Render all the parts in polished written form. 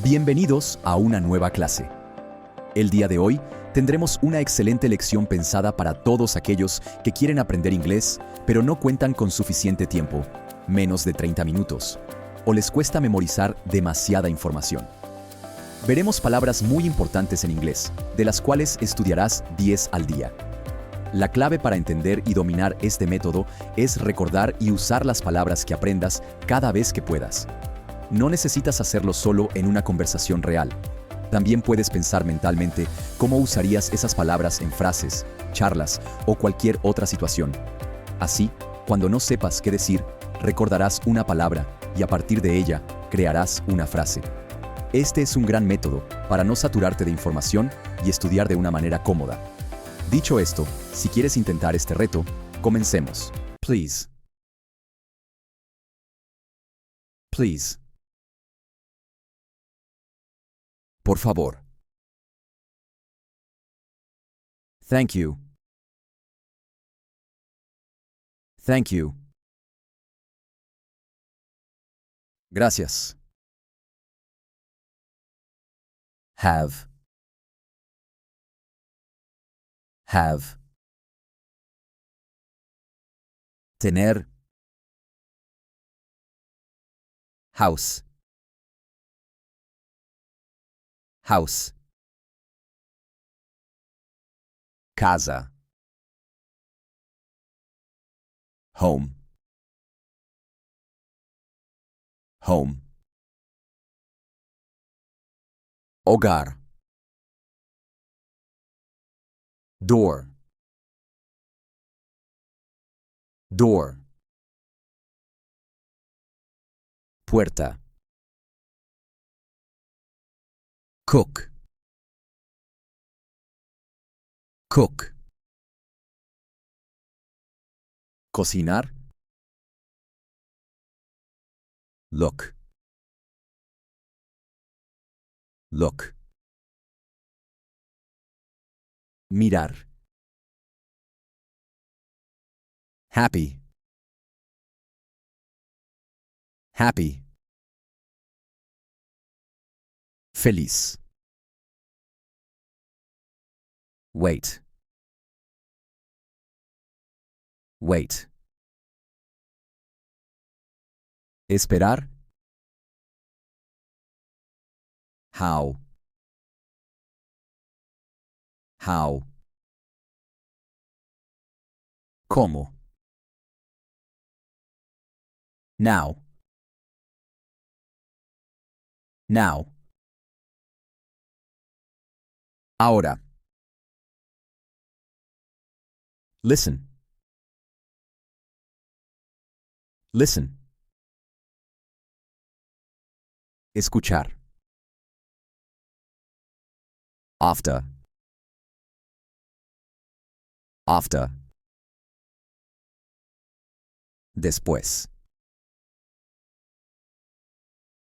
Bienvenidos a una nueva clase. El día de hoy tendremos una excelente lección pensada para todos aquellos que quieren aprender inglés, pero no cuentan con suficiente tiempo, menos de 30 minutos, o les cuesta memorizar demasiada información. Veremos palabras muy importantes en inglés, de las cuales estudiarás 10 al día. La clave para entender y dominar este método es recordar y usar las palabras que aprendas cada vez que puedas. No necesitas hacerlo solo en una conversación real. También puedes pensar mentalmente cómo usarías esas palabras en frases, charlas o cualquier otra situación. Así, cuando no sepas qué decir, recordarás una palabra y a partir de ella crearás una frase. Este es un gran método para no saturarte de información y estudiar de una manera cómoda. Dicho esto, si quieres intentar este reto, comencemos. Please. Please. Por favor. Thank you. Thank you. Gracias. Have. Have. Tener. House. House. Casa. Home. Home. Hogar. Door. Door. Puerta. Cook. Cook. Cocinar. Look. Look. Mirar. Happy. Happy. Feliz. Wait. Wait. Esperar. How. How. ¿Cómo? Now. Now. Ahora. Listen. Listen. Escuchar. After. After. Después.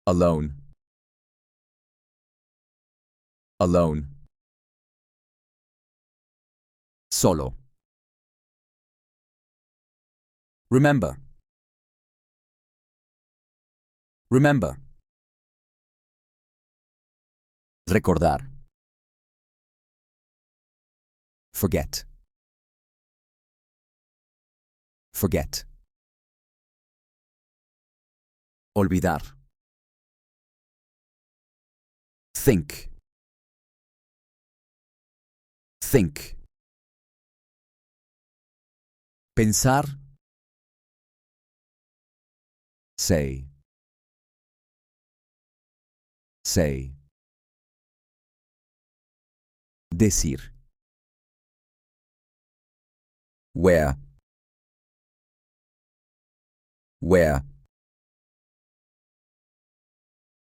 Alone. Alone. Solo. Remember. Remember. Recordar. Forget. Forget. Olvidar. Think. Think. Pensar. Say. Say. Decir. Where. Where.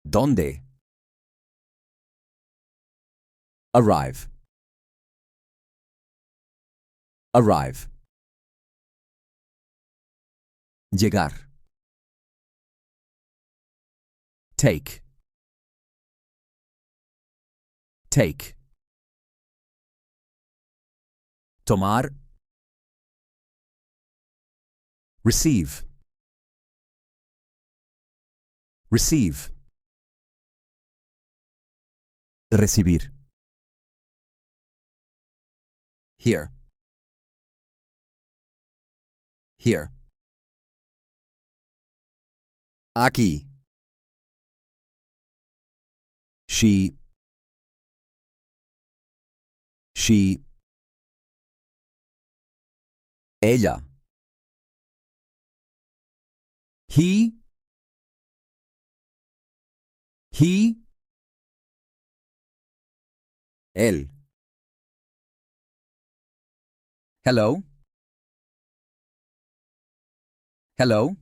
¿Dónde? Arrive. Arrive. Llegar. Take. Take. Tomar. Receive. Receive. Recibir. Here. Here. Aquí. She. She. Ella. He. He. Él. Hello. Hello.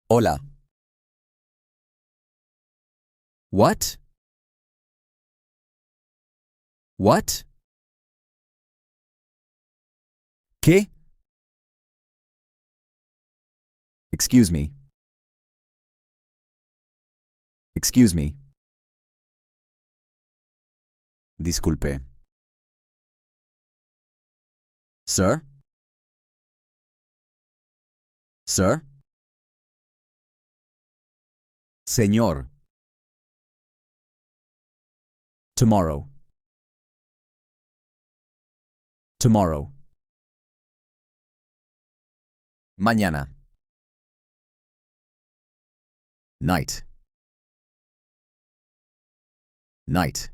Hola. What? What? ¿Qué? Excuse me. Excuse me. Disculpe. Sir? Sir? Señor. Tomorrow. Tomorrow. Mañana. Night. Night.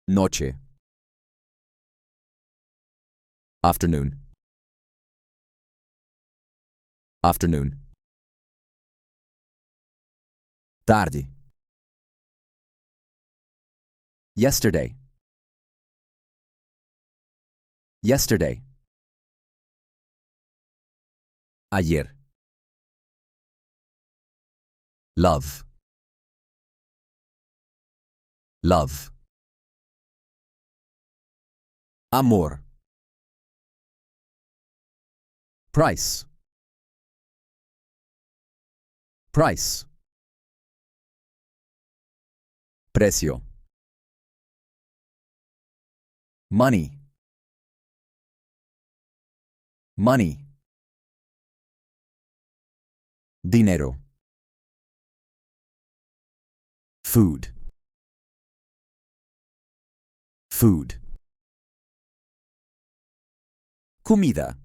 Noche. Afternoon. Afternoon. Tarde. Yesterday. Yesterday. Ayer. Love. Love. Amor. Price. Price. Precio. Money. Money. Dinero. Food. Food. Comida.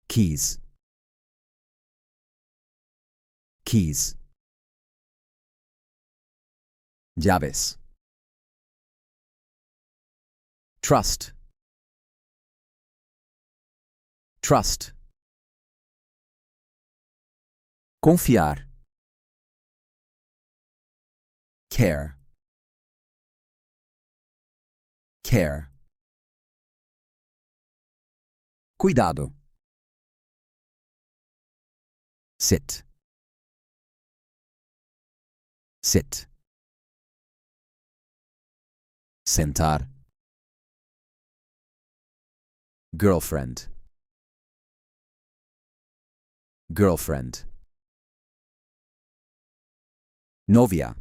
Keys. Keys. Llaves. Trust. Trust. Confiar. Care. Care. Cuidado. Sit. Sit. Sentar. Girlfriend. Girlfriend. Novia.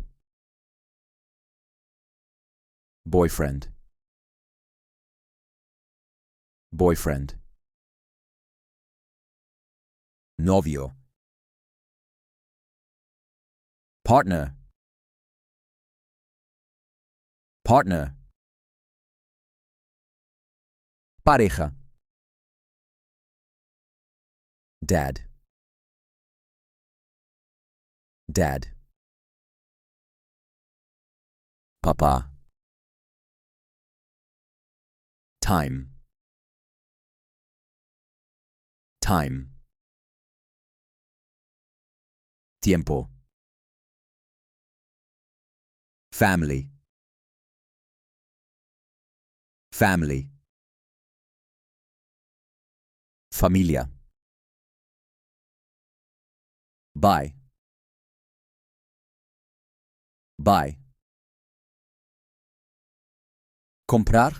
Boyfriend. Boyfriend. Novio. Partner. Partner. Pareja. Dad. Dad. Papa. Time. Time. Tiempo. Family. Family. Familia. Buy. Buy. Comprar.